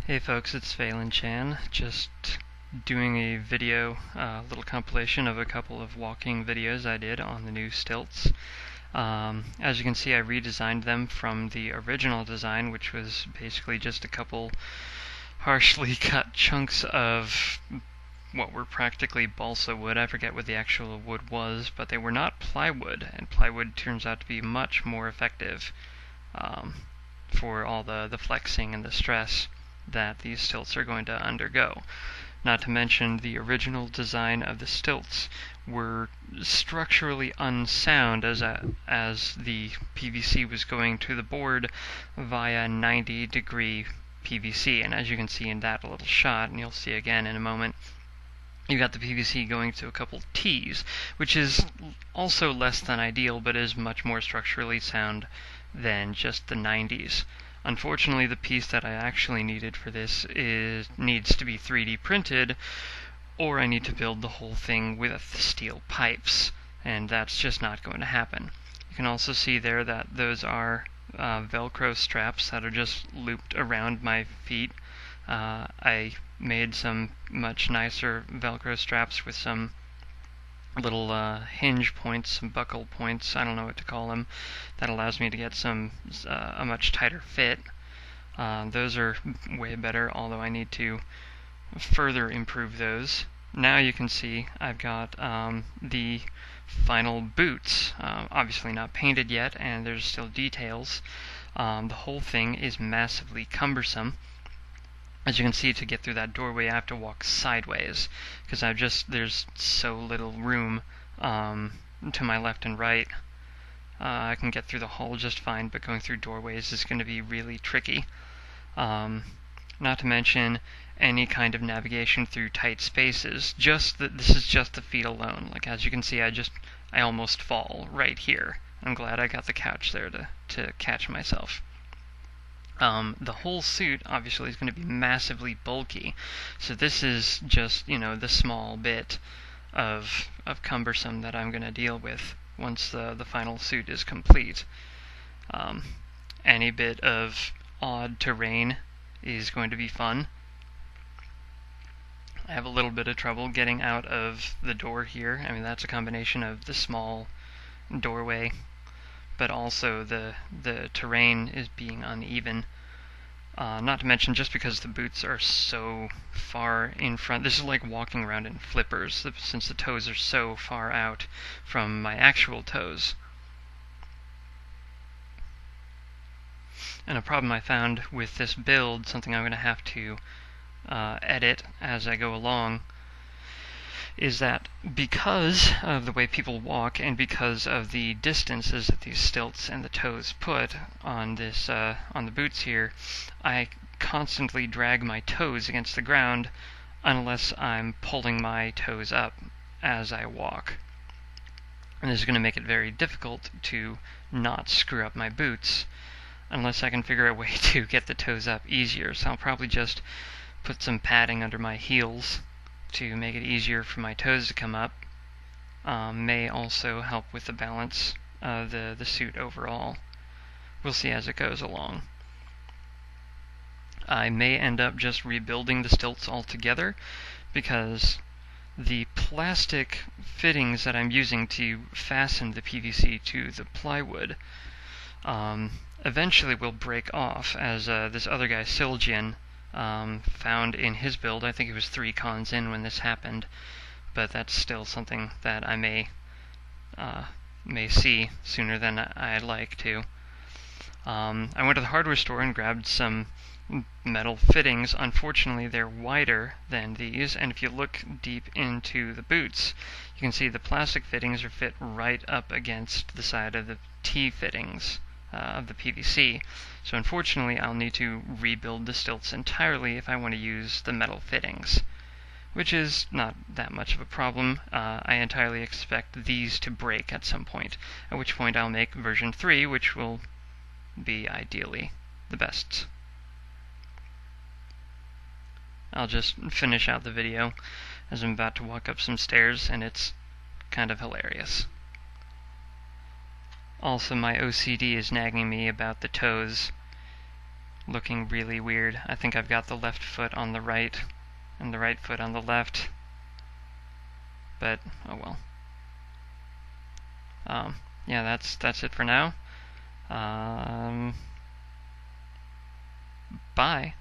Hey folks, it's Falen-chan, just doing a video, little compilation of a couple of walking videos I did on the new stilts. As you can see, I redesigned them from the original design, which was basically just a couple harshly cut chunks of what were practically balsa wood. I forget what the actual wood was, but they were not plywood, and plywood turns out to be much more effective for all the flexing and the stress that these stilts are going to undergo. Not to mention the original design of the stilts were structurally unsound as the PVC was going to the board via 90-degree PVC, and as you can see in that little shot, and you'll see again in a moment, you've got the PVC going to a couple T's, which is also less than ideal, but is much more structurally sound than just the 90s. Unfortunately, the piece that I actually needed for this needs to be 3D printed, or I need to build the whole thing with steel pipes, and that's just not going to happen. You can also see there that those are Velcro straps that are just looped around my feet. I made some much nicer Velcro straps with some little hinge points, some buckle points, I don't know what to call them, that allows me to get a much tighter fit. Those are way better, although I need to further improve those. Now you can see I've got the final boots, obviously not painted yet, and there's still details. The whole thing is massively cumbersome. As you can see, to get through that doorway I have to walk sideways, because there's so little room to my left and right. I can get through the hall just fine, but going through doorways is going to be really tricky. Not to mention any kind of navigation through tight spaces. This is just the feet alone. Like, as you can see, I almost fall right here. I'm glad I got the couch there to catch myself. The whole suit obviously is going to be massively bulky, so this is just, the small bit of cumbersome that I'm going to deal with once the final suit is complete. Any bit of odd terrain is going to be fun. I have a little bit of trouble getting out of the door here. I mean, that's a combination of the small doorway, but also the terrain is being uneven. Not to mention, just because the boots are so far in front, this is like walking around in flippers, since the toes are so far out from my actual toes. And a problem I found with this build, something I'm going to have to edit as I go along, is that because of the way people walk and because of the distances that these stilts and the toes put on the boots here, I constantly drag my toes against the ground unless I'm pulling my toes up as I walk. And this is going to make it very difficult to not screw up my boots unless I can figure out a way to get the toes up easier. So I'll probably just put some padding under my heels to make it easier for my toes to come up. May also help with the balance of the suit overall. We'll see as it goes along. I may end up just rebuilding the stilts altogether, because the plastic fittings that I'm using to fasten the PVC to the plywood eventually will break off, as this other guy, Siljian, found in his build. I think it was 3 cons in when this happened, but that's still something that I may see sooner than I'd like to. I went to the hardware store and grabbed some metal fittings. Unfortunately, they're wider than these, and if you look deep into the boots, you can see the plastic fittings are fit right up against the side of the T fittings of the PVC. So unfortunately, I'll need to rebuild the stilts entirely if I want to use the metal fittings, which is not that much of a problem. I entirely expect these to break at some point, at which point I'll make version 3, which will be ideally the best. I'll just finish out the video as I'm about to walk up some stairs, and it's kind of hilarious. Also, my OCD is nagging me about the toes looking really weird. I think I've got the left foot on the right and the right foot on the left, but oh well. Yeah, that's it for now. Bye.